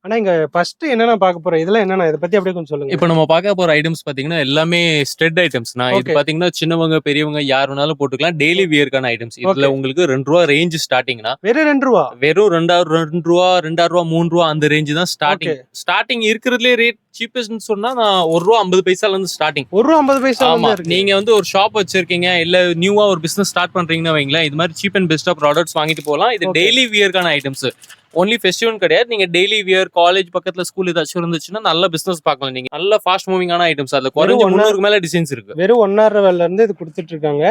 ஆனா இங்க ஃபர்ஸ்ட் என்னன்னா பார்க்க போறோம். இதெல்லாம் என்னன்னா இத பத்தி அப்படியே கொஞ்சம் சொல்லுங்க. இப்ப நம்ம பார்க்க போற ஐட்டம்ஸ் பாத்தீங்கன்னா எல்லாமே ஸ்டெட் ஐட்டம்ஸ். இது ஓகே. பாத்தீங்கன்னா சின்னவங்க பெரியவங்க யார் வேணாலும் போட்டுக்கலாம். டெய்லி வியர்க்கான ஐட்டம்ஸ். இதுல ஓகே. உங்களுக்கு ₹2 ரேஞ்ச் ஸ்டார்டிங்னா வெறும் ரூ. 2. வெறும் ₹2 ₹2 அந்த ரேஞ்ச் தான் ஸ்டார்டிங். ஓகே. ஸ்டார்டிங் இருக்கிறதுலே ரேட் சீப்பஸ்ட்னு சொன்னா நான் ₹1.50 இருந்து ஸ்டார்டிங். ரூ. 1.50 ஆமா, இருக்கு. நீங்க வந்து ஒரு ஷாப் வச்சிருக்கீங்க இல்ல நியூவா ஒரு பிசினஸ் ஸ்டார்ட் பண்றீங்கன்னா வைங்களேன், இது மாதிரி சீப் அண்ட் பெஸ்டா ப்ராடக்ட்ஸ் வாங்கிட்டு போகலாம். இது Okay. டெய்லி வியர்க்கான ஐட்டம்ஸ். ஒன்லி ஃபெஸ்டிவல் கிடையாது. நீங்க டெய்லி வியர் காலேஜ் பக்கத்துல ஸ்கூல் ஏதாச்சும் இருந்துச்சுன்னா நல்ல பிசினஸ் பார்க்கலாம். நீங்க நல்ல ஃபாஸ்ட் மூவிங்கான ஐட்டம்ஸ். அதுல குறைஞ்ச வெறும் 300 மேல டிசைன்ஸ் இருக்கு. வெறும் ₹1.50 இருந்து இது குடுத்துட்டு இருக்காங்க.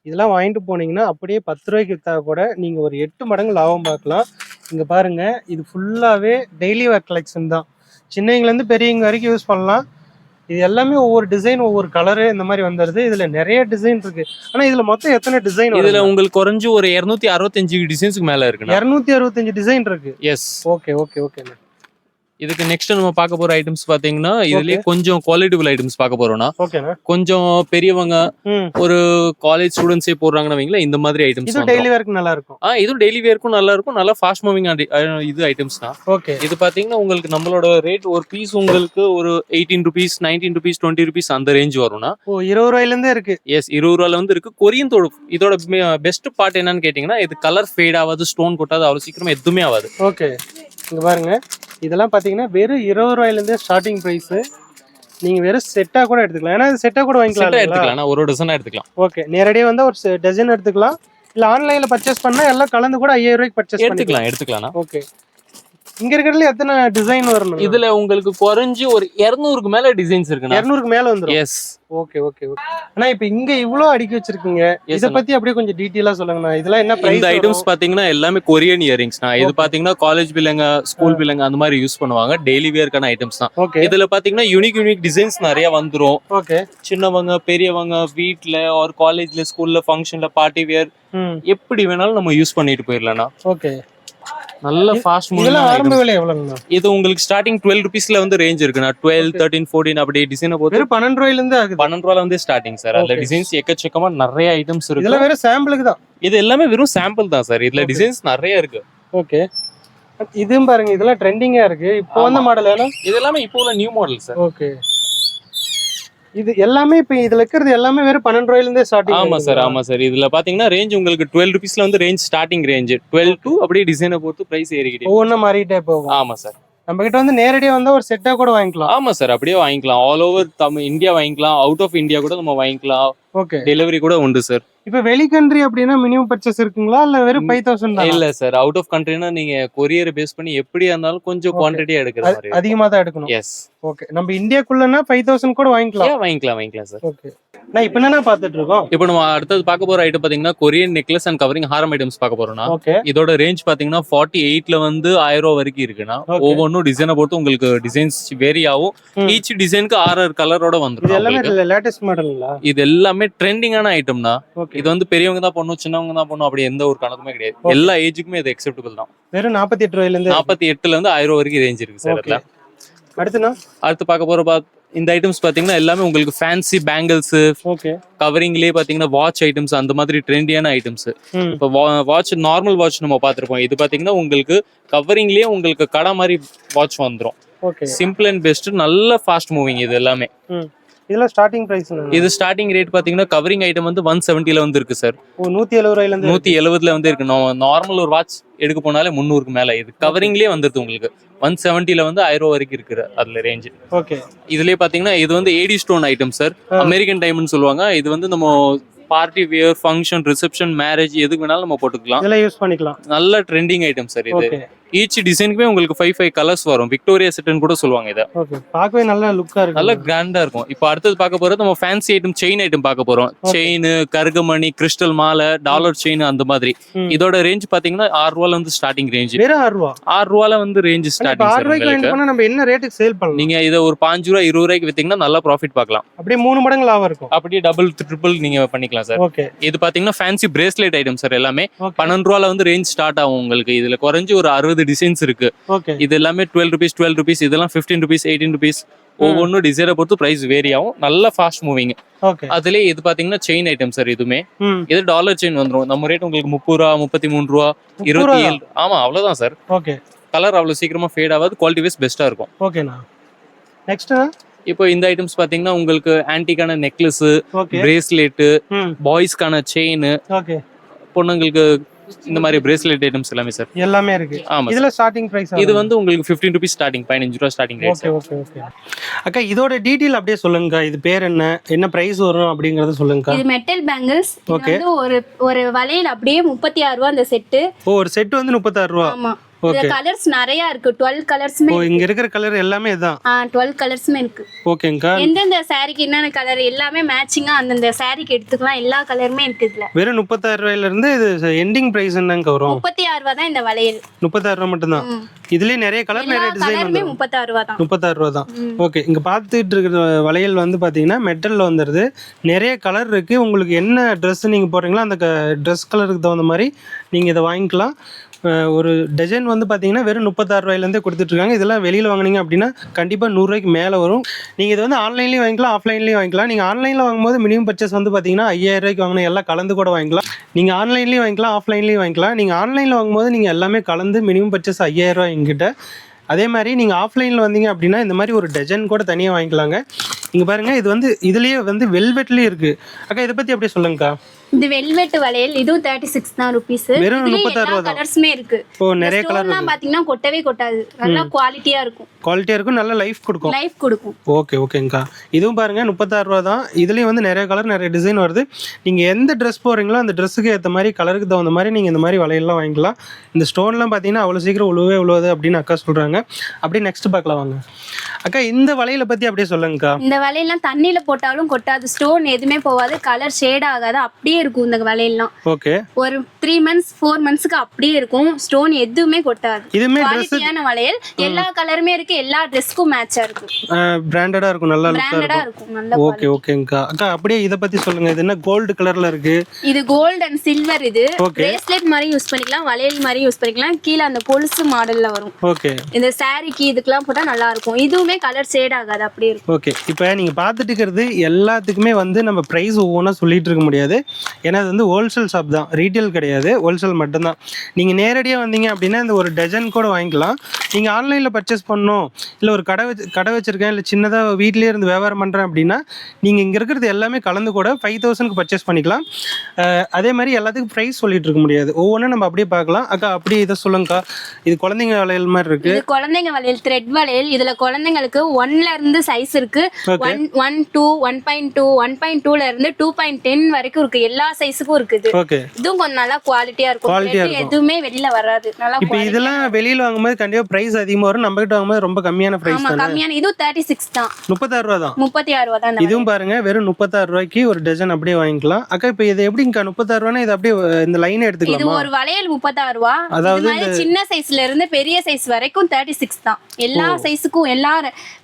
இதெல்லாம் வாங்கிட்டு போனீங்கன்னா அப்படியே ₹10 வித்தா கூட நீங்க ஒரு 8 மடங்கு லாபம் பார்க்கலாம். இங்க பாருங்க, இது ஃபுல்லாவே டெய்லி வேர் கலெக்ஷன் தான். சின்னவங்கல இருந்து பெரியவங்க வரைக்கும் யூஸ் பண்ணலாம். இது எல்லாமே ஒவ்வொரு டிசைன், ஒவ்வொரு கலரு இந்த மாதிரி வந்துருது. இதுல நிறைய டிசைன் இருக்கு. ஆனா இதுல மொத்தம் எத்தனை டிசைன்? இதுல உங்களுக்கு குறைஞ்சு ஒரு 265 டிசைன்ஸ்க்கு மேல இருக்கு. 265 டிசைன் இருக்கு. எஸ். Okay okay okay. இதுக்கு நெக்ஸ்ட் நம்ம பார்க்க போற ஐட்டம்ஸ் பாத்தீங்கன்னா இதுலயே கொஞ்சம் குவாலிட்டிபிள் ஐட்டம்ஸ் பார்க்க போறோம்னா ஓகேண்ணா. கொஞ்சம் பெரியவங்க ஒரு காலேஜ் ஸ்டூடெண்ட்ஸே போடுறாங்கன்னு வைங்களேன், இந்த மாதிரி ஐட்டம்ஸ் இது டெய்லி வேர்க்கு நல்லா இருக்கும். இதுவும் டெய்லி வேர்க்கும் நல்லா இருக்கும். நல்லா ஃபாஸ்ட் மூவிங் இது ஐட்டம்ஸ் தான். ஓகே. இது பாத்தீங்கன்னா உங்களுக்கு நம்மளோட ரேட் ஒரு பீஸ் உங்களுக்கு ஒரு ₹18 ₹19 ₹20 அந்த ரேஞ்ச் வரும்னா. ஓ, ₹20 இருந்தே இருக்கு. எஸ், ₹20 வந்து இருக்கு. கொரியன் இதோட பெஸ்ட் பார்ட் என்னன்னு கேட்டீங்கன்னா, இது கலர் ஃபேட் ஆகாது, ஸ்டோன் கொட்டாது, அவ்வளவு சீக்கிரமா எதுவுமே ஆகாது. ஓகே. இங்க பாருங்க, இதெல்லாம் பாத்தீங்கன்னா வெறும் ₹20 இருந்தே ஸ்டார்டிங் பிரைஸ். நீங்க வெறும் செட்டா கூட எடுத்துக்கலாம். ஏன்னா செட்டா கூட வாங்கிக்கலாம். எடுத்துக்கலாம், ஒரு டசனா எடுத்துக்கலாம். ஓகே, நேரடியா வந்து ஒரு டஜன் எடுத்துக்கலாம். இல்ல ஆன்லைன்ல பர்ச்சேஸ் பண்ணா எல்லாம் கலந்து கூட ₹5000 பர்ச்சேஸ் எடுத்துக்கலாம். ஓகே. இங்க இருக்கிறதுல எத்தனை டிசைன் வரணும்? இதுல உங்களுக்கு குறைஞ்சு ஒரு 200க்கு மேல டிசைன்ஸ் இருக்கு. 200க்கு மேல வந்துரும். எஸ். Okay okay okay. ஆனா இப்போ இங்க இவ்ளோ அடுக்கி வச்சிருக்கீங்க. இத பத்தி அப்படியே கொஞ்சம் டீடைலா சொல்லுங்கண்ணா. இதெல்லாம் என்ன பிரைஸ்? இந்த ஐட்டம்ஸ் பாத்தீங்கன்னா எல்லாமே கொரியன் இயரிங்ஸ். இது பாத்தீங்கன்னா காலேஜ் பிள்ளைங்க, ஸ்கூல் பிள்ளைங்க அந்த மாதிரி யூஸ் பண்ணுவாங்க. டெய்லி வேர்க்கான ஐட்டம்ஸ் தான். இதுல பாத்தீங்கன்னா யூனிக் டிசைன்ஸ் நிறைய வந்துரும். ஓகே. சின்னவங்க பெரியவங்க வீட்ல ஒரு காலேஜ்ல ஸ்கூல்ல ஃபங்க்ஷன்ல பார்ட்டி வேர் எப்படி வேணாலும் நம்ம யூஸ் பண்ணிட்டு போயிடலாம். ஓகே. நல்ல ஃபாஸ்ட் மூவிங். இதெல்லாம் ஆரம்ப விலை எவ்வளவுங்க? இது உங்களுக்கு ஸ்டார்டிங் ₹12 வந்து ரேஞ்ச் இருக்குண்ணா. 12, 13, 14 அப்படி டிசைனை பொறுத்து வெறும் ₹12 இருந்து ஆகுது. ₹12 வந்து ஸ்டார்டிங் சார். அதுல டிசைன்ஸ் எக்கச்சக்கமா நிறைய ஐட்டம்ஸ் இருக்கு. இதெல்லாம் வெறும் சாம்பிளுக்கு தான். இது எல்லாமே வெறும் சாம்பிள் தான் சார். இதுல டிசைன்ஸ் நிறைய இருக்கு. ஓகே. இதுவும் பாருங்க, இதெல்லாம் ட்ரெண்டிங்கா இருக்கு. இப்போ வந்த மாடல் ஏனா? இது எல்லாமே இப்போ உள்ள நியூ மாடல் சார். ஓகே. இது எல்லாமே இப்ப இதுல இருக்கிறது எல்லாமே வெறும் ₹12 இருந்தே ஸ்டார்டிங். ஆமா சார். இதுல பாத்தீங்கன்னா ரேஞ்ச் உங்களுக்கு ₹12 வந்து ரேஞ்ச் ஸ்டார்டிங் ரேஞ்ச். 12 to அப்படியே டிசைனை பொறுத்து பிரைஸ் ஏறிக்கிட்டே ஒவ்வொன்றும் மாறிட்டே போகும். ஆமா சார். நம்ம கிட்ட வந்து நேரடியா வந்தா ஒரு செட்டா கூட வாங்கிக்கலாம். ஆமா சார், அப்படியே வாங்கிக்கலாம். ஆல் ஓவர் இந்தியா வாங்கிக்கலாம். அவுட் ஆஃப் இந்தியா கூட நம்ம வாங்கிக்கலாம். ஓகே. டெலிவரி கூட உண்டு சார். இப்ப வெளி கண்ட்ரி அப்படின்னா மினிமம் பர்ச்சேஸ் இருக்குங்களா இல்ல வெறும் 5000 தான்? இல்ல சார், அவுட் ஆஃப் கண்ட்ரினா நீங்க கொரியர் பேஸ் பண்ணி எப்படியா இருந்தாலும் கொஞ்சம் குவாண்டிட்டியா எடுக்கிற மாதிரி அதிகமா தான் எடுக்கணும். எஸ். ஓகே. நம்ம இந்தியாக்குள்ளனா 5000 கூட வாங்கிக்கலாம். வாங்கிக்கலாம் சார். ஓகே. நான் இப்போ என்ன பார்த்துட்டு இருக்கோம்? இப்போ நம்ம அடுத்தது பார்க்க போற ஐட்டம் பாத்தீங்கன்னா Korean necklace and covering Haram items பார்க்க போறோம்னா. ஓகே. இதோட ரேஞ்ச் பாத்தீங்கன்னா 48ல வந்து ₹1000 வரைக்கும் இருக்குன்னா. ஒவ்வொன்றும் டிசைனை பொறுத்து உங்களுக்கு டிசைன்ஸ் வேரி ஆகும். ஈச் டிசைனுக்கு 6 கலரோட வந்துரும். இது எல்லாமே லேட்டஸ்ட் மாடலுங்களா? இது எல்லாமே ட்ரெண்டிங்கான ஐட்டம்னா. ஓகே. இது வந்து பெரியவங்க தான் பண்ணும், சின்னவங்க தான் பண்ணும், அப்படி எந்த ஒரு கணக்குமே கிடையாது. எல்லா ஏஜுக்குமே இது அக்செப்டபிள் தான். வெறும் ₹48 இருந்து 48ல இருந்து ₹1000 வரைக்கும் ரேஞ்ச் இருக்கு சார். அதுல அடுத்து பார்க்க போற இந்த ஐட்டம்ஸ் பாத்தீங்கன்னா எல்லாமே உங்களுக்கு ஃபேன்சி பேங்கிள்ஸ், ஓகே, கவரிங்லயே பாத்தீங்கன்னா வாட்ச் ஐட்டம்ஸ் அந்த மாதிரி ட்ரெண்டியான ஐட்டம்ஸ். இப்போ வாட்ச் நார்மல் வாட்ச் நம்ம பாத்திருப்போம். இது பாத்தீங்கன்னா உங்களுக்கு கவரிங்லயே உங்களுக்கு கடை மாதிரி வாட்ச் வந்துரும். ஓகே. சிம்பிள் அண்ட் பெஸ்ட், நல்ல ஃபாஸ்ட் மூவிங் இது எல்லாமே. இதெல்லாம் ஸ்டார்டிங் பிரைஸ்? இது ஸ்டார்டிங் ரேட் பாத்தீங்கன்னா கவரிங் ஐட்டம் வந்து 170ல வந்து இருக்கு சார். ₹170 இருந்து 170ல வந்து இருக்கு. நார்மல் ஒரு வாட்ச் எடுக்க போனாலே 300க்கு மேல. இது கவரிங்லயே வந்துருது உங்களுக்கு. 170ல வந்து ₹1000 வரைக்கும் இருக்கு அதுல ரேஞ்ச். ஓகே. இதுலயே பாத்தீங்கன்னா இது வந்து AD stone item sir. American diamond சொல்லுவாங்க. இது வந்து நம்ம party wear, function, reception, marriage எதுக்கு வேணாலும் நம்ம போட்டுக்கலாம். இதெல்லாம் யூஸ் பண்ணிக்கலாம். நல்ல ட்ரெண்டிங் ஐட்டம் சார் இது. ஈச் டிசைனுக்குமே உங்களுக்கு 5 கலர்ஸ் வரும். விக்டோரியா செட்னு கூட சொல்லுவாங்க இத. ஓகே. பார்க்கவே நல்ல லுக்கா இருக்கு. நல்ல கிராண்டா இருக்கும். இப்போ அடுத்து பார்க்க போறது நம்ம ஃபேன்சி ஐட்டம், செயின் ஐட்டம் பார்க்க போறோம். செயின், கருகமணி, கிறிஸ்டல் மாலை, டாலர் செயின் அந்த மாதிரி. இதோட ரேஞ்ச் பாத்தீங்கன்னா ₹6ல இருந்து ஸ்டார்டிங் ரேஞ்ச். வெறும் ₹6ல வந்து ரேஞ்ச் ஸ்டார்டிங் சார். உங்களுக்கு நம்ம என்ன ரேட்டுக்கு சேல் பண்ணலாம்? நீங்க இத ஒரு ₹5 ₹20 வித்தீங்கன்னா நல்ல ப்ராஃபிட் பார்க்கலாம். அப்படியே 3 மடங்கு லாபம் இருக்கும். அப்படியே டபுள் ட்ரிபிள் நீங்க பண்ணிக்கலாம் சார். ஓகே. இது பாத்தீங்கன்னா ஃபேன்சி பிரேஸ்லெட் ஐட்டம் சார். எல்லாமே ₹12 வந்து ரேஞ்ச் ஸ்டார்ட் ஆகும் உங்களுக்கு. இதுல குறைஞ்சு ஒரு 60 டிசைன்ஸ் இருக்கு. இது எல்லாமே ₹12 இதெல்லாம் ₹15 ₹18. ஒவ்வொன்னும் டிசைனை பொறுத்து பிரைஸ் வேரி ஆகும். நல்ல ஃபாஸ்ட் மூவிங். அதுலயே இது பாத்தீங்கன்னா செயின் ஐட்டம் சார். இதுமே இது டாலர் செயின் வந்துரும். நம்ம ரேட் உங்களுக்கு ₹30, ₹33, ₹27. ஆமா, அவ்வளவுதான் சார். ஓகே. கலர் அவ்வளவு சீக்கிரமா ஃபேட் ஆகாது, குவாலிட்டி வைஸ் பெஸ்டா இருக்கும். ஓகேண்ணா. நெக்ஸ்ட் இப்போ இந்த ஐட்டம்ஸ் பாத்தீங்கன்னா உங்களுக்கு ஆன்டிக்கான நெக்லஸ், ஓகே. பிரேஸ்லெட், பாய்ஸ்க்கான செயின், ஓகே. பொண்ணுங்களுக்கு இந்த மாதிரி பிரேஸ்லெட் ஐட்டம்ஸ் எல்லாமே சார் எல்லாமே இருக்கு. ஆமா. இதுல ஸ்டார்டிங் பிரைஸ் இது வந்து உங்களுக்கு 15 rupees ஸ்டார்டிங், 15 ரூபாய் starting rate. Okay okay okay. அக்கா இதோட டீடைல் அப்படியே சொல்லுங்கக்கா. இது பேர் என்ன, என்ன பிரைஸ் வரும் அப்படிங்கறத சொல்லுங்கக்கா. இது மெட்டல் பேங்கிள்ஸ். இது வந்து ஒரு வளையல் அப்படியே 36 ரூபாய் அந்த செட். ஒரு செட் வந்து 36 ரூபாய். ஆமா. இந்த கலர்ஸ் நிறைய இருக்கு. 12 கலர்ஸ்மே. ஓ இங்க இருக்கிற கலர் எல்லாமே இதான். 12 கலர்ஸ்மே இருக்கு. ஓகேங்கா. எந்தெந்த சாரிக்கு என்னென்ன கலர் எல்லாமே மேட்சிங்கா அந்தந்த சாரிக்கு எடுத்துக்கலாம். எல்லா கலருமே இருக்கு இதுல. வெறும் 36 ரூபாயில இருந்து இது எண்டிங் பிரைஸ் என்னங்க வரும்? 36 ரூபாய் தான் இந்த வளையல். 36 ரூபாய் மட்டும் தான். இதுலயே நிறைய கலர் நிறைய டிசைன் வந்து 36 ரூபாய் தான். 36 ரூபாய் தான். ஓகே. இங்க பார்த்துட்டு இருக்கிற வளையல் வந்து பாத்தீங்கன்னா மெட்டல்ல வந்துருது. நிறைய கலர் இருக்கு. உங்களுக்கு என்ன ட்ரெஸ் நீங்க போடுறீங்களோ அந்த ட்ரெஸ் கலருக்கு தகுந்த மாதிரி நீங்க இதை வாங்கிக்கலாம். ஒரு டஜன் வந்து பார்த்தீங்கன்னா வெறும் 36 ரூபாயிலேருந்தே கொடுத்துட்ருக்காங்க. இதெல்லாம் வெளியில் வாங்கினீங்க அப்படின்னா கண்டிப்பாக 100 ரூபாய்க்கு மேலே வரும். நீங்கள் இது வந்து ஆன்லைன்லேயும் வாங்கிக்கலாம், ஆஃப்லைன்லேயும் வாங்கிக்கலாம். நீங்கள் ஆன்லைனில் வாங்கும்போது மினிமம் பர்ச்சேஸ் வந்து பார்த்தீங்கன்னா 5000 ரூபாய்க்கு வாங்கணும், எல்லாம் கலந்து கூட வாங்கிக்கலாம். நீங்கள் ஆன்லைன்லேயும் வாங்கிக்கலாம், ஆஃப்லைன்லேயும் வாங்கிக்கலாம். நீங்கள் ஆன்லைனில் வாங்கும்போது நீங்கள் எல்லாமே கலந்து மினிமம் பர்ச்சேஸ் 5000 ரூபாய் எங்கிட்ட. அதே மாதிரி நீங்கள் ஆஃப்லைனில் வந்தீங்க அப்படின்னா இந்த மாதிரி ஒரு டஜன் கூட தனியாக வாங்கிக்கலாங்க. இங்கே பாருங்கள், இது வந்து இதுலேயே வந்து வெல்வெட்லேயும் இருக்குது. அக்கா இதை பற்றி அப்படியே சொல்லுங்கக்கா. இது வெல்வெட் வளையல். இதுவும் 36 தான் ரூபீஸ். வெறும் 36 ரூபாய் தான். கலர்ஸ்மே இருக்கு. ஓ நிறைய கலர் எல்லாம் பாத்தீங்கன்னா கொட்டவே கொட்டாது. நல்லா குவாலிட்டியா இருக்கும். குவாலிட்டியா இருக்கும், நல்ல லைஃப் கொடுக்கும். லைஃப் கொடுக்கும். ஓகே ஓகேங்கக்கா. இதுவும் பாருங்க 36 ரூபாய் தான். இதுலயும் வந்து நிறைய கலர் நிறைய டிசைன் வருது. நீங்க எந்த ட்ரெஸ் போறீங்களோ அந்த ட்ரெஸ்ஸுக்கு ஏற்ற மாதிரி கலருக்கு தகுந்த மாதிரி நீங்க இந்த மாதிரி வளையல்லாம் வாங்கிக்கலாம். இந்த ஸ்டோன்லாம் பாத்தீங்கன்னா அவ்வளவு சீக்கிரம் உழுவுது அப்படின்னு அக்கா சொல்றாங்க. அப்படியே நெக்ஸ்ட் பார்க்கலாம் வாங்க. அக்கா இந்த வளையல பத்தி அப்படியே சொல்லுங்கக்கா. இந்த வளையல்லாம் தண்ணியில போட்டாலும் கொட்டாது, ஸ்டோன் எதுவுமே போகாது, கலர் ஷேட் ஆகாது, அப்படியே இருக்கும் இந்த வளையல்லாம். ஓகே. ஒரு 3 months 4 monthsக்கு அப்படியே இருக்கும், ஸ்டோன் எதுவுமே கொட்டாது. இதுமே குவாலிட்டியான வளையல். எல்லா கலருமே இருக்கு, எல்லா ட்ரெஸ்க்கும் மேட்சா இருக்கும். பிராண்டடா இருக்கும், நல்லா பிராண்டடா இருக்கும், நல்ல. ஓகே ஓகேங்கக்கா. அக்கா அப்படியே இத பத்தி சொல்லுங்க. இது என்ன கோல்ட் கலர்ல இருக்கு? இது கோல்ட் அண்ட் சில்வர். இது பிரேஸ்லெட் மாதிரி யூஸ் பண்ணிக்கலாம், வளையல் மாதிரி யூஸ் பண்ணிக்கலாம். கீழ அந்த கொலுசு மாடல்ல வரும். ஓகே. இந்த சாரிக்கு இதுக்கெல்லாம் போட்டா நல்லா இருக்கும். இதுவுமே கலர் ஷேட் ஆகாது, அப்படியே இருக்கும். ஓகே. இப்போ நீங்க பார்த்துட்டு இருக்கிறது எல்லாத்துக்குமே வந்து நம்ம பிரைஸ் ஒவ்வொன்றா சொல்லிட்டு இருக்க முடியாது. ஏன்னா அது வந்து ஹோல்சேல் ஷாப் தான், ரீட்டைல் கிடையாது, ஹோல்சேல் மட்டும்தான். நீங்க நேரடியாக வந்தீங்க அப்படின்னா இந்த ஒரு டஜன் கூட வாங்கிக்கலாம். நீங்க ஆன்லைன்ல பர்ச்சேஸ் பண்ணணும், இல்லை ஒரு கடை வச்சிருக்கேன், இல்லை சின்னதாக வீட்லயே இருந்து வியாபாரம் பண்றேன் அப்படின்னா நீங்க இங்க இருக்கிறது எல்லாமே கலந்து கூட 5000க்கு பர்ச்சேஸ் பண்ணிக்கலாம். அதே மாதிரி எல்லாத்துக்கும் ப்ரைஸ் சொல்லிட்டு இருக்க முடியாது, ஒவ்வொன்றும் நம்ம அப்படியே பார்க்கலாம். அக்கா அப்படியே இதை சொல்லுங்கக்கா. இது குழந்தைங்க வளையல் மாதிரி இருக்கு. இது குழந்தைங்க வளையல், த்ரெட் வளையல். இதுல குழந்தைங்களுக்கு 1ல இருந்து சைஸ் இருக்கு. 1, 2, 1.2, 1.2ல இருந்து 2.10 வரைக்கும் இருக்கு. எல்லா சைஸுக்கும் இருக்குது. ஓகே. இதுவும் கொஞ்சம் நல்லா குவாலிட்டியா இருக்கும். எதுவுமே வெளியில வராது, நல்லா. இப்போ இதெல்லாம் வெளியில வாங்கும்போது கண்டிப்பா பிரைஸ் அதிகமா வரும், நம்ம கிட்ட வாங்கும்போது ரொம்ப கம்மியான பிரைஸ் தான். கம்மியான. இது 36 தான். 36 ரூபாய் தான். 36 ரூபாய் தான். இதுவும் பாருங்க வெறும் 36 ரூபாய்க்கு ஒரு டஜன் அப்படியே வாங்கிக்கலாம். அக்கா இப்போ இது எப்படிங்கக்கா 36 ரூபாய்னா இது அப்படியே இந்த லைன் எடுத்துக்கலாமா? இது ஒரு வளையல் 36 ரூபாய். அதாவது சின்ன சைஸ்ல இருந்து பெரிய சைஸ் வரைக்கும் 36 தான். எல்லா சைஸுக்கும், எல்லா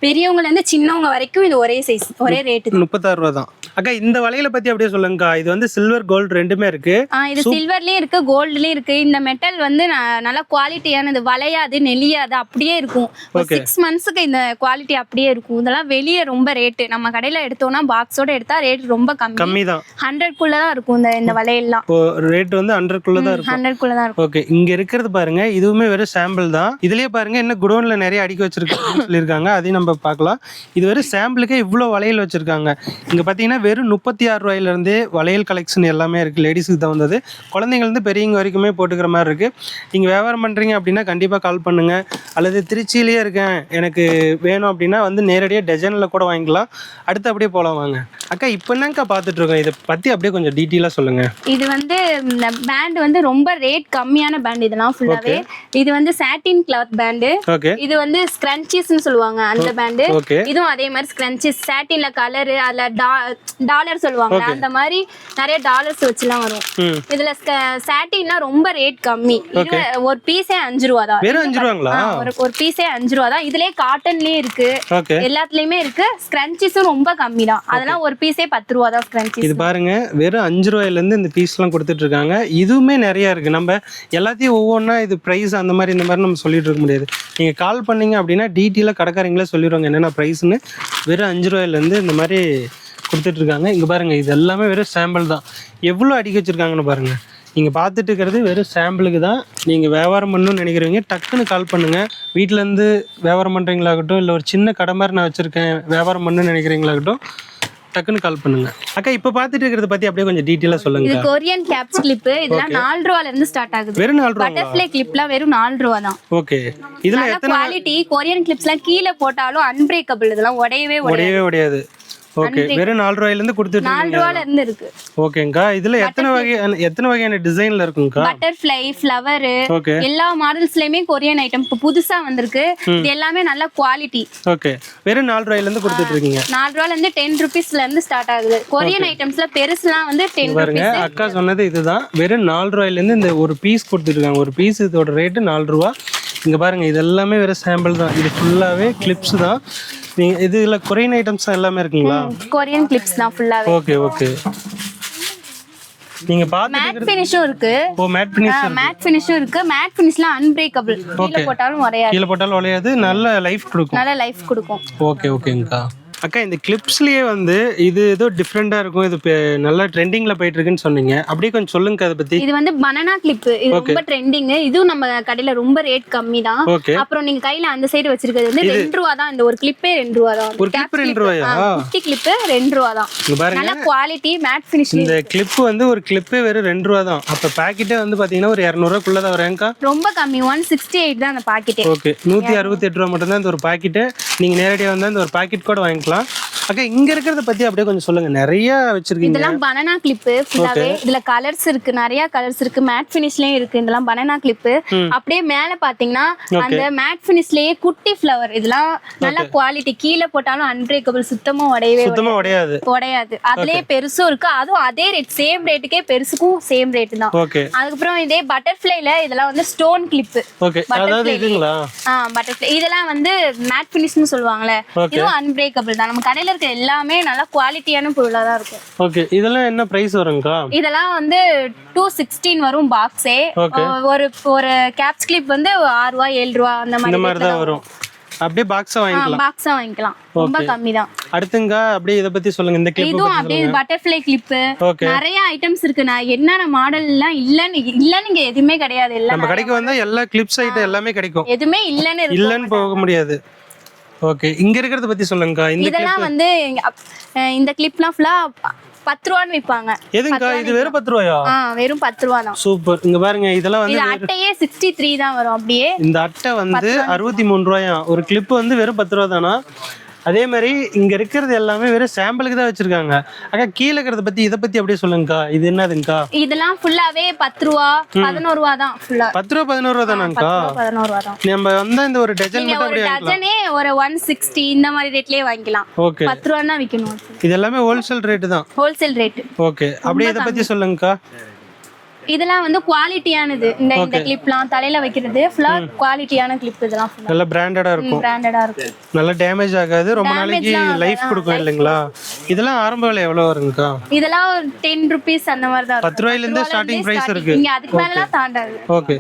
பெரியவங்கல இருந்து சின்னவங்க வரைக்கும் இது ஒரே சைஸ், ஒரே ரேட். 36 ரூபாய் தான். அக்கா இந்த வளையல பத்தி அப்படியே சொல்லுங்கக்கா. இது வந்து சில்வர் கோல்ட் ரெண்டுமே இருக்கு. இது சில்வர்லயும் இருக்கு, கோல்ட்லயும் இருக்கு. இந்த மெட்டல் வந்து நல்லா குவாலிட்டியானது, வளையாது நெளியாது, அப்படியே இருக்கும். 6 monthsக்கு இந்த குவாலிட்டி அப்படியே இருக்கும். இதெல்லாம் வெளியே ரொம்ப ரேட்டு. நம்ம கடையில எடுத்தோம்னா பாக்ஸோட எடுத்தா ரேட் ரொம்ப கம்மி தான். 100க்குள்ள தான் இருக்கும் இந்த வளையல்லாம். ரேட் வந்து 100க்குள்ள தான் இருக்கும். 100க்குள்ள தான் இருக்கும். ஓகே. இங்க இருக்கிறது பாருங்க, இதுவுமே வெறும் சாம்பிள் தான். இதுலயே பாருங்க என்ன குடோன்ல நிறைய அடுக்கி வச்சிருக்காங்கன்னு சொல்லியிருக்காங்க, அதையும் நம்ம பார்க்கலாம். இது வெறும் சாம்பிளுக்கே இவ்வளவு வளையல் வச்சிருக்காங்க. இங்க பாத்தீங்கன்னா வெறும் 36 ரூபாயில இருந்தே வளையல் கலெக்ஷன் எல்லாமே இருக்கு. லேடிஸுக்கு தகுந்தது, குழந்தைங்க இருந்து பெரியவங்க வரைக்குமே போட்டுக்கிற மாதிரி இருக்கு. நீங்க வியாபாரம் பண்றீங்க அப்படின்னா கண்டிப்பா கால் பண்ணுங்க. அல்லது திருச்சியிலேயே இருக்கேன் எனக்கு வேணும் அப்படின்னா வந்து நேரடியாக டஜன்ல கூட வாங்கிக்கலாம். அடுத்து அப்படியே போகலாம் வாங்க. அக்கா இப்போ என்னக்கா பார்த்துட்டு இருக்கோம், இதை பத்தி அப்படியே கொஞ்சம் டீட்டெயிலாக சொல்லுங்க. இது வந்து இந்த பேண்ட் வந்து ரொம்ப ரேட் கம்மியான பேண்ட். இதெல்லாம் ஃபுல்லாவே இது வந்து சாட்டின் கிளாத் பேண்ட். ஓகே. இது வந்து ஸ்க்ரன்ச்சீஸ்னு சொல்லுவாங்க அந்த பேண்ட். இதுவும் அதே மாதிரி ஸ்க்ரன்ச்சீஸ், சாட்டின்ல கலர், அதுல டாலர் சொல்லுவாங்க, அந்த மாதிரி நிறைய டாலர்ஸ் வச்சுலாம் வரும். இதுல சாட்டின்னா ரொம்ப ரேட் கம்மி. ஒரு பீஸே 5 ரூபா தான். வெறும் 5 ரூபாங்களா? ஒரு பீஸே 5 ரூபா தான். இதுலயே காட்டன்லயே இருக்கு, எல்லாத்துலயுமே இருக்கு. ஸ்க்ரன்ச்சீஸும் ரொம்ப கம்மி தான். அதெல்லாம் ஒரு பீஸே 10 ரூபா தான் ஸ்க்ரன்ச்சீஸ். இது பாருங்க வெறும் 5 ரூபாயில இருந்து இந்த பீஸ் எல்லாம் கொடுத்துட்டு இருக்காங்க. இதுவுமே நிறைய இருக்கு. நம்ம எல்லாத்தையும் ஒவ்வொன்றா இது பிரைஸ் அந்த மாதிரி இந்த மாதிரி நம்ம சொல்லிட்டு இருக்க முடியாது. நீங்க கால் பண்ணீங்க அப்படின்னா டீட்டெயிலாக கடைக்காரங்களே சொல்லிடுவாங்க என்னென்ன ப்ரைஸ்ன்னு. வெறும் 5 ரூபாயில இருந்து இந்த மாதிரி கொடுத்துட்டு இருக்காங்க. இங்க பாருங்க இது எல்லாமே வெறும் சாம்பிள் தான். எவ்வளவு அடிக்க வச்சிருக்காங்கன்னு பாருங்க. நீங்கள் பார்த்துட்டு இருக்கிறது வெறும் சாம்பிளுக்கு தான். நீங்கள் வியாபாரம் பண்ணணும்னு நினைக்கிறவங்க டக்குன்னு கால் பண்ணுங்கள். வீட்டிலேருந்து வியாபாரம் பண்ணுறீங்களாகட்டும், இல்லை ஒரு சின்ன கடை மாதிரி நான் வச்சுருக்கேன் வியாபாரம் பண்ணணும்னு நினைக்கிறீங்களாகட்டும், டக்குன்னு கால் பண்ணுங்க. அக்கா இப்போ பார்த்துட்டு இருக்கிறத பத்தி அப்படியே கொஞ்சம் டீட்டெயிலாக சொல்லுங்க. இது கொரியன் கேப்ஸ் கிளிப். இதெல்லாம் 4 ரூபாயில இருந்து ஸ்டார்ட் ஆகுது. வெறும் 4 ரூபாய். பட்டர்ஃப்ளை கிளிப்லாம் வெறும் 4 ரூபாய் தான். ஓகே. இதுல எத்தனை குவாலிட்டி கொரியன் கிளிப்ஸ்லாம் கீழே போட்டாலும் அன்பிரேக்கபிள், இதெல்லாம் உடையவே உடையாது. ஓகே. வெறும் 4 ரூபாயில இருந்து கொடுத்துட்டு 4 ரூபாயில இருந்து இருக்கு. ஓகேங்கா. இதுல எத்தனை வகையான டிசைன்ல இருக்குங்கா? பட்டர்ஃப்ளை, ஃப்ளவர், எல்லா மாடல்ஸ்லயுமே கொரியன் ஐட்டம் இப்போ புதுசா வந்திருக்கு. இது எல்லாமே நல்ல குவாலிட்டி. ஓகே. வெறும் 4 ரூபாயில இருந்து கொடுத்துட்டு இருக்கீங்க. 4 ரூபாயில இருந்து 10 ரூபீஸ்ல இருந்து ஸ்டார்ட் ஆகுது. கொரியன் ஐட்டம்ஸ்ல பெருசுலாம் வந்து 10 பாருங்க. அக்கா சொன்னது இதுதான். வெறும் 4 ரூபாயில இருந்து இந்த ஒரு பீஸ் கொடுத்துட்டு இருக்காங்க. ஒரு பீஸ் இதோட ரேட்டு 4 ரூபாய். இங்க பாருங்க, இது எல்லாமே வெறும் சாம்பிள் தான். இது ஃபுல்லாவே கிளிப்ஸ் தான். நீங்க இதுல கொரியன் ஐட்டம்ஸ் எல்லாமே இருக்குங்களா? கொரியன் கிளிப்ஸ் தான் ஃபுல்லாவே. Okay okay. நீங்க பாத்துட்டு மேட் ஃபினிஷும் இருக்கு. Oh, matte finish. மேட் ஃபினிஷும் இருக்கு. மேட் ஃபினிஷ்லாம் அன்பிரேக்கபிள். கீழ போட்டாலும் உடையாது. கீழ போட்டாலும் உடையாது. நல்ல லைஃப் கொடுக்கும். நல்ல லைஃப் கொடுக்கும். ஓகே ஓகேங்கா. அக்கா, இந்த கிளிப்ஸ்லயே வந்து இது ஏதோ டிஃப்ரெண்டா இருக்கும், இது நல்லா ட்ரெண்டிங்ல போயிட்டு இருக்குன்னு சொன்னீங்க. அப்படியே கொஞ்சம் சொல்லுங்க அதை பத்தி. இது வந்து பனானா கிளிப். இது ரொம்ப ட்ரெண்டிங். இதுவும் நம்ம கடையில ரொம்ப ரேட் கம்மி தான். அப்புறம் நீங்க கையில அந்த சைடு வச்சிருக்கிறது வந்து 2 ரூபாய் தான். இந்த ஒரு கிளிப்பே 2 ரூபாய் தான். ஒரு கிளிப் 2 ரூபாயா? குட்டி கிளிப் 2 ரூபாய் தான். நல்ல குவாலிட்டி மேட் ஃபினிஷ். இந்த கிளிப் வந்து ஒரு கிளிப்பே வெறும் 2 ரூபாய் தான். அப்ப பாக்கெட்டே வந்து பாத்தீங்கன்னா ஒரு 200 ரூபாய்க்குள்ள தான் வரேங்கா. ரொம்ப கம்மி. 168 தான் அந்த பாக்கெட்டே. ஓகே. 168 ரூபாய் மட்டும் தான் இந்த ஒரு பாக்கெட். நீங்க நேரடியா வந்தா இந்த ஒரு பாக்கெட் கூட வாங்கிக்கலாம். அக்கா, இங்க இருக்கிறத பத்தி அப்படியே கொஞ்சம் சொல்லுங்க. நிறைய வச்சிருக்கீங்க. இதெல்லாம் பனானா கிளிப் ஃபுல்லாவே. இதுல கலர்ஸ் இருக்கு, நிறைய கலர்ஸ் இருக்கு. மேட் ஃபினிஷ்லயும் இருக்கு. இதெல்லாம் பனானா கிளிப். அப்படியே மேல பாத்தீங்கன்னா அந்த மேட் ஃபினிஷ்லயே குட்டி ஃப்ளவர். இதெல்லாம் நல்ல குவாலிட்டி. கீழே போட்டாலும் அன்பிரேக்கபிள். சுத்தமா உடையாது. அதுலயே பெருசும் இருக்கு. அதுவும் அதே ரேட், சேம் ரேட்டுக்கே பெருசுக்கும் சேம் ரேட் தான். அதுக்கப்புறம் இதே பட்டர்ஃப்ளைல இதெல்லாம் வந்து ஸ்டோன் கிளிப். பட்டர்ஃப்ளை இதெல்லாம் வந்து மேட் ஃபினிஷ்னு சொல்லுவாங்கல்ல. இதுவும் அன்பிரேக்கபிள் தான். நம்ம கடையில எல்லாமே நல்ல குவாலிட்டியான பொருளா தான் இருக்கும். ஓகே. இதெல்லாம் என்ன பிரைஸ் வரும்க்கா? இதெல்லாம் வந்து 216 வரும் பாக்ஸே. ஒரு கேப்ஸ் கிளிப் வந்து 6 ரூபாய் 7 ரூபாய் அந்த மாதிரி தான் வரும். அப்படியே பாக்ஸா வாங்கிக்கலாம். ரொம்ப கம்மி தான். அடுத்துங்க அப்படியே இத பத்தி சொல்லுங்க. இந்த கிளிப் இதுவும் அப்படியே பட்டர்ஃப்ளை கிளிப். நிறைய ஐட்டம்ஸ் இருக்கு. நான் என்னென்ன மாடல் எல்லாம் இல்லன்னு எதுவுமே கிடையாது. எல்லாம் நம்ம கடைக்கு வந்தா எல்லா கிளிப்ஸ் ஐட்டம் எல்லாமே கிடைக்கும். எதுவுமே இல்லன்னு போக முடியாது. ஓகே. இங்க இருக்கிறத பத்தி சொல்லுங்க. இதெல்லாம் வந்து இந்த கிளிப்லாம் ஃபுல்லா 10 ரூபான்னு விப்பாங்க. எதுங்கா இது வெறும் 10 ரூபாயா? வெறும் 10 ரூபா தான். சூப்பர். இங்க பாருங்க, இதெல்லாம் வந்து அட்டையே 63 தான் வரும். அப்படியே இந்த அட்டை வந்து 63 ரூபாயா? ஒரு கிளிப் வந்து வெறும் 10 ரூபா தானா? அதே மாதிரி இங்க இருக்கிறது எல்லாமே வெறும் சாம்பிளுக்கு தான் வச்சிருக்காங்க. அக்கா, கீழே இருக்கிறத பத்தி இத பத்தி அப்படியே சொல்லுங்கக்கா. இது என்னதுங்கக்கா? இதெல்லாம் ஃபுல்லாவே 10 ரூபா 11 ரூபா தான். ஃபுல்லா 10 ரூபா 11 ரூபா தானாங்கக்கா? 11 ரூபா தான். நம்ம வந்தா இந்த ஒரு டஜன் மட்டும் அப்படியே வாங்கிக்கலாம். டஜனே ஒரு 160 இந்த மாதிரி ரேட்லயே வாங்கிக்கலாம். ஓகே. 10 ரூபா தான் விக்கணும். இது எல்லாமே ஹோல்சேல் ரேட் தான். Wholesale rate. ஓகே. அப்படியே இத பத்தி சொல்லுங்கக்கா. இதெல்லாம் வந்து குவாலிட்டியானது. இந்த கிளிப்லாம் தலையில வைக்கிறது ஃபுல்லா குவாலிட்டியான கிளிப். இதெல்லாம் நல்ல பிராண்டடா இருக்கும். நல்ல டேமேஜ் ஆகாது. ரொம்ப நாளைக்கு லைஃப் கொடுக்கும் இல்லைங்களா? இதெல்லாம் ஆரம்ப விலை எவ்வளவு வருங்கக்கா? இதெல்லாம் 10 ரூபீஸ் அந்த மாதிரி தான். 10 ரூபாயில இருந்து ஸ்டார்டிங் பிரைஸ் இருக்கு. இங்க அதுக்கு மேல தாண்டாது. ஓகே.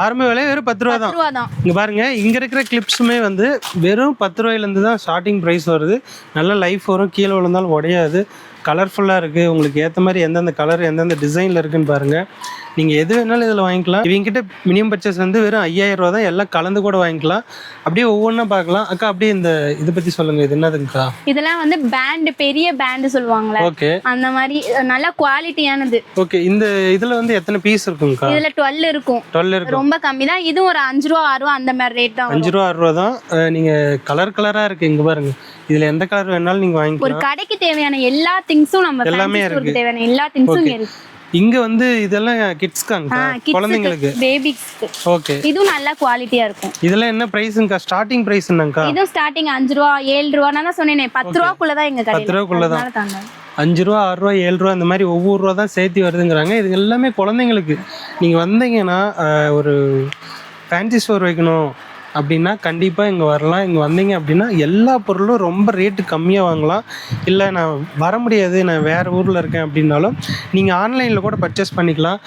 ஆரம்ப விலை வெறும் 10 ரூபா தான். இங்க பாருங்க, இங்க இருக்கிற கிளிப்ஸுமே வந்து வெறும் 10 ரூபாயில இருந்து தான் ஸ்டார்டிங் பிரைஸ் வருது. நல்ல லைஃப் வரும். கீழே விழுந்தாலும் உடையாது. கலர்ஃபுல்லாக இருக்குது. உங்களுக்கு ஏற்ற மாதிரி எந்தெந்த கலர் எந்தெந்த டிசைனில் இருக்குன்னு பாருங்கள். நீங்கள் எது வேணாலும் இதில் வாங்கிக்கலாம். இவங்ககிட்ட மினிமம் பர்ச்சேஸ் வந்து வெறும் 5000 ரூபா தான். எல்லாம் கலந்து கூட வாங்கிக்கலாம். அப்படியே ஒவ்வொன்றா பார்க்கலாம். அக்கா, அப்படியே இந்த இதை பற்றி சொல்லுங்கள். இது என்னதுங்கக்கா? இதெல்லாம் வந்து பேண்டு, பெரிய பேண்டு சொல்லுவாங்களே. ஓகே. அந்த மாதிரி நல்ல குவாலிட்டியானது. ஓகே. இந்த இதில் வந்து எத்தனை பீஸ் இருக்குங்கக்கா? இதில் 12 இருக்கும். 12 இருக்கும். ரொம்ப கம்மி தான். இதுவும் ஒரு 5 ரூபா 6 ரூபா அந்த மாதிரி ரேட் தான். 5 ரூபா 6 ரூபா தான். நீங்கள் கலராக இருக்குது. இங்கே பாருங்கள், இதுல எந்த கலர் வேணாலும் நீங்க வாங்கிக்கலாம். ஒரு கடைக்கு தேவையான எல்லா திங்ஸும் நம்ம எல்லாமே இருக்கு. தேவையான எல்லா திங்ஸும் இருக்கு. இங்க வந்து இதெல்லாம் கிட்ஸ்க்காங்க, குழந்தைங்களுக்கு, பேபிஸ்க்கு. ஓகே. இதுவும் நல்ல குவாலிட்டியா இருக்கும். இதெல்லாம் என்ன பிரைஸ்ங்கா? Starting price என்னங்கா? இது ஸ்டார்டிங் 5 ரூபா 7 ரூபா. நான் சொன்னேனே 10 ரூபாக்குள்ள தான் எங்க கடையில. 10 ரூபாக்குள்ள தான். 5 ரூபா 6 ரூபா 7 ரூபா இந்த மாதிரி ஒவ்வொரு ரூபா தான் சேர்த்து வருதுங்கிறாங்க. இது எல்லாமே குழந்தைங்களுக்கு. நீங்க வந்தீங்கன்னா ஒரு ஃபேன்சி ஸ்டோர் வைக்கணும் அப்படின்னா கண்டிப்பாக இங்கே வரலாம். இங்கே வந்தீங்க அப்படின்னா எல்லா பொருளும் ரொம்ப ரேட்டு கம்மியாக வாங்கலாம். இல்லை நான் வர முடியாது, நான் வேறு ஊரில் இருக்கேன் அப்படின்னாலும் நீங்கள் ஆன்லைனில் கூட பர்ச்சேஸ் பண்ணிக்கலாம்.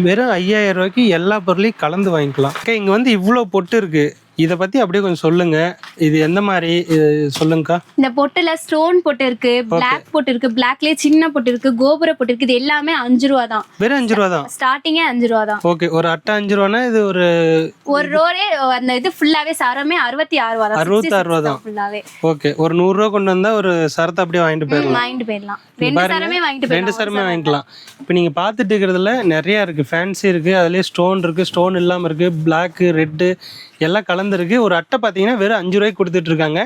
வெறும் 5000 ரூபாய்க்கு எல்லா பொருளையும் கலந்து வாங்கிக்கலாம். ஓகே. இங்கே வந்து இவ்வளோ பொட்டு இருக்குது. இதை பத்தி அப்படியே கொஞ்சம் சொல்லுங்க. இது எந்த மாதிரி சொல்லுங்கக்கா. இந்த பொட்டுல ஸ்டோன் பொட்டு இருக்கு, பிளாக் பொட்டு இருக்கு, பிளாக்லயே சின்ன பொட்டு இருக்கு, கோபுர பொட்டு இருக்கு. இது எல்லாமே 5 ரூபா தான். வெறும் 5 ரூபா தான். ஸ்டார்டிங்கே 5 ரூபா தான். ஓகே, ஒரு அட்டை 5 ரூபானா இது ஒரு ரோலே அந்த இது ஃபுல்லாவே சரமே 66 ரூபா தான். 66 ரூபா தான் ஃபுல்லாவே. ஓகே, ஒரு 100 ரூபா கொண்டு வந்தா ஒரு சரத்தை அப்படியே வாங்கிட்டு போயிடலாம். வாங்கிட்டு போயிடலாம். 2 சரமே வாங்கிட்டு போயிடலாம். 2 சரமே வாங்கிக்கலாம். இப்போ நீங்க பார்த்துட்டு இருக்கிறதுல நிறைய இருக்கு. ஃபேன்சி இருக்கு, அதுலயே ஸ்டோன் இருக்கு, ஸ்டோன் இல்லாம இருக்கு, பிளாக் ரெட்டு எல்லாம் கலந்துருக்கு. ஒரு அட்டை பார்த்தீங்கன்னா வெறும் 5 ரூபாய்க்கு கொடுத்துட்டு இருக்காங்க.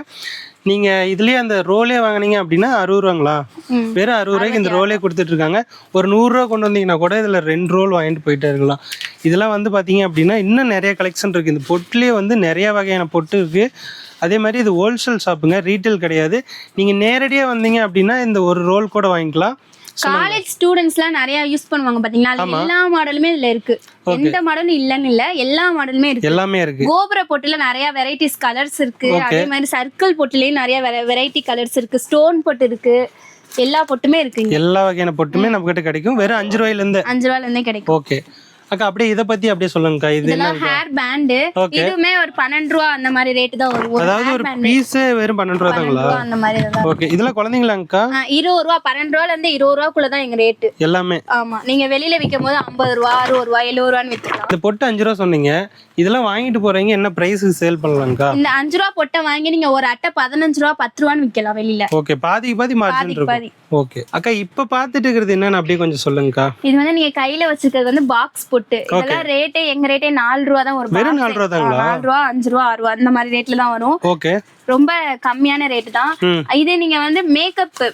நீங்க இதுலயே அந்த ரோலே வாங்கினீங்க அப்படின்னா 60 ரூபாங்களா? வெறும் 60 ரூபாய்க்கு இந்த ரோலே கொடுத்துட்டு இருக்காங்க. ஒரு 100 ரூபா கொண்டு வந்தீங்கன்னா கூட இதுல 2 ரோல் வாங்கிட்டு போயிட்டே இருக்கலாம். இதெல்லாம் வந்து பாத்தீங்க அப்படின்னா இன்னும் நிறைய கலெக்ஷன் இருக்கு. இந்த பொட்டுலயே வந்து நிறைய வகையான பொட்டு இருக்கு. அதே மாதிரி இது ஹோல்சேல் ஷாப்புங்க, ரீட்டைல் கிடையாது. நீங்க நேரடியா வந்தீங்க அப்படின்னா இந்த ஒரு ரோல் கூட வாங்கிக்கலாம். காலேஜ் ஸ்டூடெண்ட்ஸ்லாம் நிறைய யூஸ் பண்ணுவாங்க பாத்தீங்களா? எல்லா மாடலுமே இதுல இருக்கு. எந்த மாடலும் இல்லன்னு இல்ல, எல்லா மாடலுமே இருக்கு. எல்லாமே இருக்கு. கோபுர பொட்டுல நிறைய வெரைட்டிஸ் கலர்ஸ் இருக்கு. அதே மாதிரி சர்க்கிள் பொட்டுலயும் நிறைய வெரைட்டி கலர்ஸ் இருக்கு. ஸ்டோன் பொட்டு இருக்கு. எல்லா பொட்டுமே இருக்கு. எல்லா வகையான பொட்டுமே நம்ம கிட்ட கிடைக்கும். வெறும் 5 ரூபாயில இருந்து 5 ரூபாயில இருந்தே கிடைக்கும். ஓகே அக்கா, அப்படியே இத பத்தி அப்படியே சொல்லுங்கக்கா. இது என்ன? Hair band. இதுமே ஒரு 12 ரூபா அந்த மாதிரி ரேட் தான் வரும். அதாவது ஒரு பீஸ் வெறும் 12 ரூபா தாங்களா? அந்த மாதிரி தான். ஓகே, இதெல்லாம் குழந்தைங்களாங்கக்கா? 20 ரூபா, 12 ரூபால இருந்து 20 ரூபாக்குள்ள தான் எங்க ரேட் எல்லாமே. ஆமா, நீங்க வெளியில விக்கும்போது 50 ரூபா, 60 ரூபா, 70 ரூபான்னு வித்துக்கலாம். இந்த பொட்டு 5 ரூபா சொன்னீங்க. இதெல்லாம் வாங்கிட்டு போறீங்க, என்ன பிரைஸ்க்கு சேல் பண்ணலாம்க்கா? இந்த 5 ரூபா பொட்டை வாங்கி நீங்க ஒரு அட்டை 15 ரூபா, 10 ரூபான்னு விக்கலாம் வெளியில. ஓகே, பாதி மார்ஜின் இருக்கும். ஓகே அக்கா, இப்ப பாத்துட்டு இருக்கிறது என்னன்னு அப்படியே கொஞ்சம் சொல்லுங்கக்கா. இது வந்து நீங்க கையில வச்சிருக்கிறது வந்து பாக்ஸ் பொட்டு. இதெல்லாம் ரேட்டே எங்க ரேட்டே 4 ரூபா தான் ஒரு. வெறும் 4 ரூபா தாங்களா? 4 ரூபா, 5 ரூபா, 6 ரூபா அந்த மாதிரி ரேட்ல தான் வரும். ஓகே, ரொம்ப கம்மியான ரேட் தான். இதே நீங்க வந்து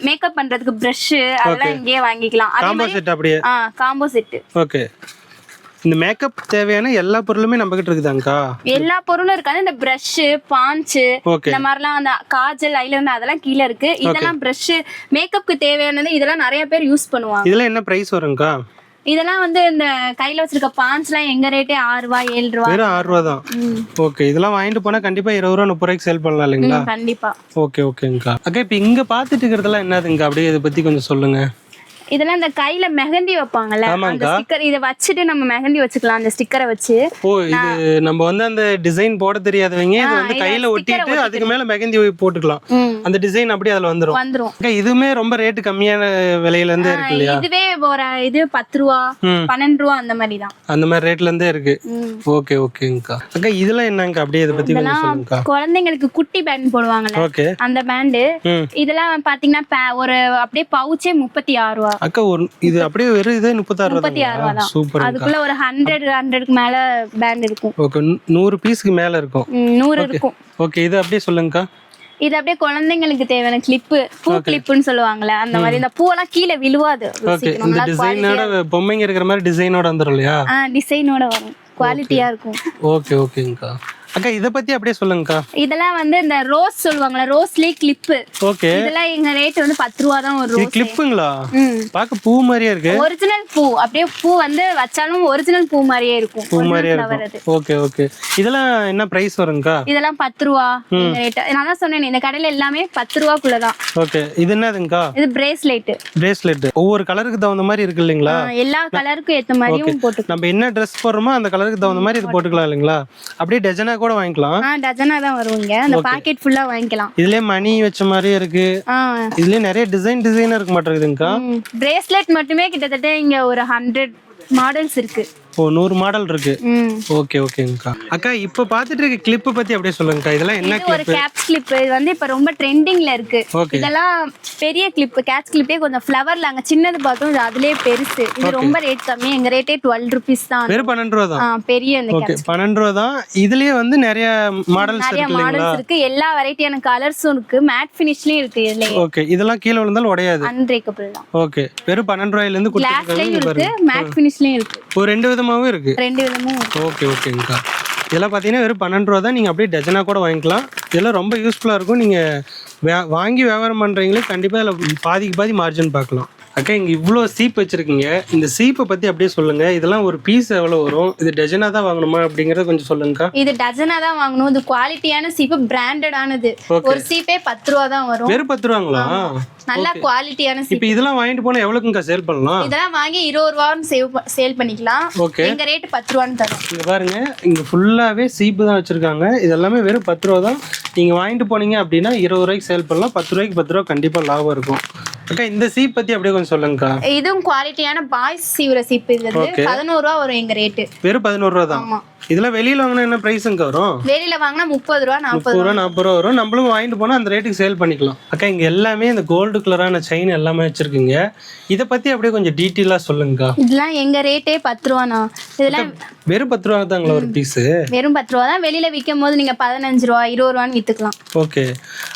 மேக்கப் பண்றதுக்கு பிரஷ் அதெல்லாம் இங்கேயே வாங்கிக்கலாம். காம்போ செட் அப்படியே. Combo set. ஓகே, இந்த மேக்கப் தேவையான எல்லா பொருளுமே நம்ம கிட்ட இருக்குதாங்கக்கா? எல்லா பொருளும் இருக்காது. இந்த பிரஷ், பாஞ்ச், இந்த மாதிரிலாம் அந்த காஜல், ஐலைனர் அதெல்லாம் கீழ இருக்கு. இதெல்லாம் பிரஷ், மேக்கப்க்கு தேவையானது. இதெல்லாம் நிறைய பேர் யூஸ் பண்ணுவாங்க. இதெல்லாம் என்ன பிரைஸ் வரும்க்கா? இதெல்லாம் வந்து இந்த கையில வச்சிருக்க பாஞ்ச்லாம் எங்க ரேட்டே 6 ரூபா, 7 ரூபா. வெறும் 6 ரூபா தான். ஓகே, இதெல்லாம் வாங்கிட்டு போனா கண்டிப்பா 20 ரூபா, 30 ரூபாய்க்கு சேல் பண்ணலாம் இல்லைங்களா? கண்டிப்பா. ஓகேங்கக்கா. அக்கா, இப்போ இங்க பாத்துட்டு இருக்கிறதெல்லாம் என்னதுங்க? அப்படியே இதை பத்தி கொஞ்சம் சொல்லுங்க. இதெல்லாம் இந்த கையில மெஹந்தி வைப்பாங்கல்ல, அந்த ஸ்டிக்கர். இத வச்சிட்டு நம்ம மெஹந்தி வச்சுக்கலாம். அந்த ஸ்டிக்கரை வச்சு. ஓ, இது நம்ம வந்து அந்த டிசைன் போட தெரியாதவங்க இது வந்து கையில ஒட்டிட்டு அதுக்கு மேல மெஹந்தி போட்டுக்கலாம். அந்த டிசைன் அப்படியே அதுல வந்துரும். இதுமே ரொம்ப ரேட் கம்மியான விலையில இருந்தே இருக்கு இல்லையா? இதுவே ஒரு இது 10 ரூபா, 12 ரூபா அந்த மாதிரி தான். அந்த மாதிரி ரேட்ல இருந்தே இருக்கு. ஓகேங்கக்கா. அக்கா, இதெல்லாம் என்னங்க? அப்படியே இத பத்தி கொஞ்சம் சொல்லுங்கக்கா. குழந்தைங்களுக்கு குட்டி பேண்ட் போடுவாங்கல்ல, ஓகே, அந்த பேண்ட். இதெல்லாம் பாத்தீங்கன்னா ஒரு அப்படியே பவுச்சே 36 ரூபா. அக்கா, இது அப்படியே வெறும் இதே 36 ரூபா தான். சூப்பர். அதுக்குள்ள ஒரு 100க்கு மேல பேண்ட் இருக்கும். ஓகே, 100 பீஸ்க்கு மேல இருக்கும். 100 இருக்கும். ஓகே, இது அப்படியே சொல்லுங்கக்கா. இது அப்படியே குழந்தைங்களுக்கு தேவையான கிளிப்பு, பூ கிளிப்புன்னு சொல்லுவாங்கல்ல, அந்த மாதிரி. இந்த பூவெல்லாம் கீழே விழுவாது. இந்த டிசைனோட பொம்மைங்க இருக்கிற மாதிரி டிசைனோட வந்துரும் இல்லையா? டிசைனோட வரும். குவாலிட்டியா இருக்கும். ஓகேங்கக்கா. அக்கா, இத பத்தி அப்படியே சொல்லுங்கக்கா. இதெல்லாம் வந்து இந்த ரோஸ் சொல்வாங்கல, ரோஸ்லயே கிளிப். ஓகே, இதெல்லாம் எங்க ரேட் வந்து 10 ரூபா தான் ஒரு ரோஸ். இது கிளிப்புங்களா? பாக்க பூ மாதிரியே இருக்கு. ஒரிஜினல் பூ. அப்படியே பூ வந்து வச்சாலும் ஒரிஜினல் பூ மாதிரியே இருக்கும். பூ மாதிரியே இருக்கும். ஓகே. இதெல்லாம் என்ன பிரைஸ் வரும்க்கா? இதெல்லாம் 10 ரூபா எங்க ரேட். நான் தான் சொன்னேன், இந்த கடையில எல்லாமே 10 ரூபாக்குள்ள தான். ஓகே, இது என்னதுங்கக்கா? இது பிரேஸ்லெட். ஒவ்வொரு கலருக்கு தகுந்த மாதிரி இருக்கு இல்லீங்களா? எல்லா கலருக்கும் ஏத்த மாதிரியும் போட்டு நம்ம என்ன Dress போடுறோமோ அந்த கலருக்கு தகுந்த மாதிரி இது போட்டுக்கலாம் இல்லீங்களா? அப்படியே டஜனா கூட வாங்கிக்கலாம். டஜனா தான் வருவீங்க. அந்த பாக்கெட் ஃபுல்லா வாங்கிக்கலாம். இதுலயே மணி வச்ச மாதிரியே இருக்கு. இதுலயே நிறைய டிசைன் இருக்கு மாட்டேங்குதுங்கக்கா. பிரேஸ்லெட் மட்டுமே கிட்டத்தட்ட இங்க ஒரு 100 மாடல்ஸ் இருக்கு. 100 மாடல் இருக்கு. ஓகேங்கக்கா. அக்கா, இப்ப பாத்துட்டு இருக்க கிளிப் பத்தி அப்படியே சொல்லுங்கக்கா. இதெல்லாம் என்ன கிளிப்? ஒரு கேப் கிளிப். இது வந்து இப்ப ரொம்ப ட்ரெண்டிங்ல இருக்கு. இதெல்லாம் பெரிய கிளிப். கேட்ச் கிளிப்பே கொஞ்சம் ஃப்ளவர்ல அங்க சின்னது பார்த்தோம், இது அதுலயே பெருசு. இது ரொம்ப ரேட் கம்மி. எங்க ரேட்டே 12 ரூபீஸ் தான். வெறும் 12 ரூபா தான். பெரிய இந்த கேட்ச் 12 ரூபா தான். இதுலயே வந்து நிறைய மாடல்ஸ் இருக்கு. எல்லா வெரைட்டியான கலர்ஸும் இருக்கு. மேட் ஃபினிஷ்லயும் இருக்கு இதுல. ஓகே, இதெல்லாம் கீழ விழுந்தாலும் உடையாது. அன்பிரேக்கபிள் தான். ஓகே, வெறும் 12 ரூபாயில இருந்து கிளாஸ்லயும் இருக்கு, மேட் ஃபினிஷ்லயும் இருக்கு. ஒரு ரெண்டு விதமாவும் இருக்கு. ரெண்டு விதமும். ஓகேங்கக்கா. இதெல்லாம் பார்த்தீங்கன்னா வெறும் 12 ரூபா தான். நீங்கள் அப்படியே டஜனா கூட வாங்கிக்கலாம். இதெல்லாம் ரொம்ப யூஸ்ஃபுல்லாக இருக்கும். நீங்கள் வாங்கி வியாபாரம் பண்ணுறீங்களே கண்டிப்பாக இதில் பாதிக்கு பாதி மார்ஜின் பார்க்கலாம். அக்கா இங்க இவ்வளோ சீப் வச்சிருக்கீங்க, இந்த சீப்பை பத்தி அப்படியே சொல்லுங்க. இதெல்லாம் ஒரு பீஸ் எவ்வளவு வரும்? இது டஜனா தான் வாங்கணுமா அப்படிங்கறத கொஞ்சம் சொல்லுங்கக்கா. இது டஜனா தான் வாங்கணும். இது குவாலிட்டியான சீப்பு, பிராண்டடானது. ஒரு சீப்பே 10 ரூபா தான் வரும். வெறும் 10 ரூபாங்களா? நல்ல குவாலிட்டியான சீப். இப்போ இதெல்லாம் வாங்கிட்டு போனா எவ்வளவுக்குங்கக்கா சேல் பண்ணலாம்? இதெல்லாம் வாங்கி 20 ரூபான்னு சேல் பண்ணிக்கலாம். எங்க ரேட் 10 ரூபான்னு தரோம். இங்க பாருங்க, இங்க ஃபுல்லாவே சீப்பு தான் வச்சிருக்காங்க. இது எல்லாமே வெறும் 10 ரூபா தான். நீங்க வாங்கிட்டு போனீங்க அப்படின்னா 20 ரூபாய்க்கு சேல் பண்ணலாம். 10 ரூபாய்க்கு 10 ரூபா கண்டிப்பா லாபம் இருக்கும். அக்கா இந்த சீப் பத்தி அப்படியே கொஞ்சம் சொல்லுங்கக்கா. இதுவும் குவாலிட்டியான பாய்ஸ் சீவுற சீப். இது வந்து 11 ரூபா வரும் எங்க ரேட். வெறும் 11 ரூபா தான். ஆமா. இதெல்லாம் வெளியில வாங்கினா என்ன பிரைஸ்ங்க வரும்? வெளியில வாங்கினா 30 ரூபா 40 ரூபா 40 ரூபா வரும். நம்மளும் வாங்கிட்டு போனா அந்த ரேட்டுக்கு சேல் பண்ணிக்கலாம். அக்கா இங்க எல்லாமே இந்த கோல்டு கலரான செயின் எல்லாமே வச்சிருக்கீங்க. இத பத்தி அப்படியே கொஞ்சம் டீட்டெயிலா சொல்லுங்கக்கா. இதெல்லாம் எங்க ரேட்டே 10 ரூபாண்ணா. இதெல்லாம் வெறும் 10 ரூபா தாங்களா ஒரு பீஸ்? வெறும் 10 ரூபா தான். வெளியில விற்கும் போது நீங்க 15 ரூபா 20 ரூபான்னு வித்துக்கலாம். ஓகே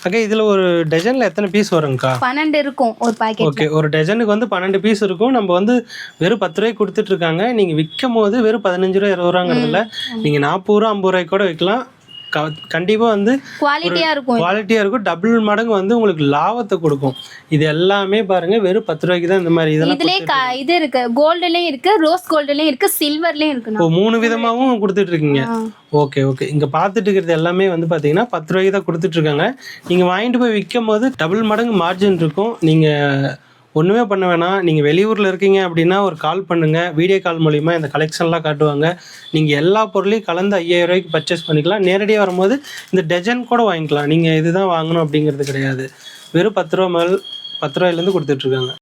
அக்கா, இதுல ஒரு டஜன்ல எத்தனை பீஸ் வரும்க்கா? 12 இருக்கும் ஒரு பாக்கெட். ஓகே, ஒரு டஜனுக்கு வந்து 12 பீஸ் இருக்கும். நம்ம வந்து வெறும் 10 ரூபாய்க்கு கொடுத்துட்டு இருக்காங்க. நீங்க விற்கும் போது வெறும் 15 ரூபா 20 ரூபாங்கிறதுல நீங்க 40 ரூபா 50 ரூபாய்க்கு கூட விற்கலாம். கண்டிப்பா வந்து குவாலிட்டியா இருக்கும். டபுள் மடங்கு வந்து உங்களுக்கு லாபத்தை கொடுக்கும். இது எல்லாமே பாருங்க வெறும் 10 ரூபாய்க்கு தான் இந்த மாதிரி இதெல்லாம். இதுலயே இது இருக்கு, கோல்டுலயும் இருக்கு, ரோஸ் கோல்டுலயும் இருக்கு, சில்வர்லயும் இருக்கு. 3 விதமாவும் கொடுத்துட்டு இருக்கீங்க. ஓகே ஓகே, இங்க பாத்துட்டு இருக்கிறது எல்லாமே வந்து பாத்தீங்கன்னா 10 ரூபாய்க்கு தான் கொடுத்துட்டு இருக்காங்க. நீங்க வாங்கிட்டு போய் விற்கும் போது டபுள் மடங்கு மார்ஜின் இருக்கும். நீங்க ஒன்றுமே பண்ண வேணாம். நீங்கள் வெளியூரில் இருக்கீங்க அப்படின்னா ஒரு கால் பண்ணுங்கள். வீடியோ கால் மூலிமா இந்த கலெக்ஷன்லாம் காட்டுவாங்க. நீங்கள் எல்லா பொருளையும் கலந்து 5000 ரூபாய்க்கு பர்ச்சேஸ் பண்ணிக்கலாம். நேரடியாக வரும்போது இந்த டஜன் கூட வாங்கிக்கலாம். நீங்கள் இதுதான் வாங்கணும் அப்படிங்கிறது கிடையாது. வெறும் 10 ரூபா 10 ரூபாயிலேருந்து கொடுத்துட்ருக்காங்க.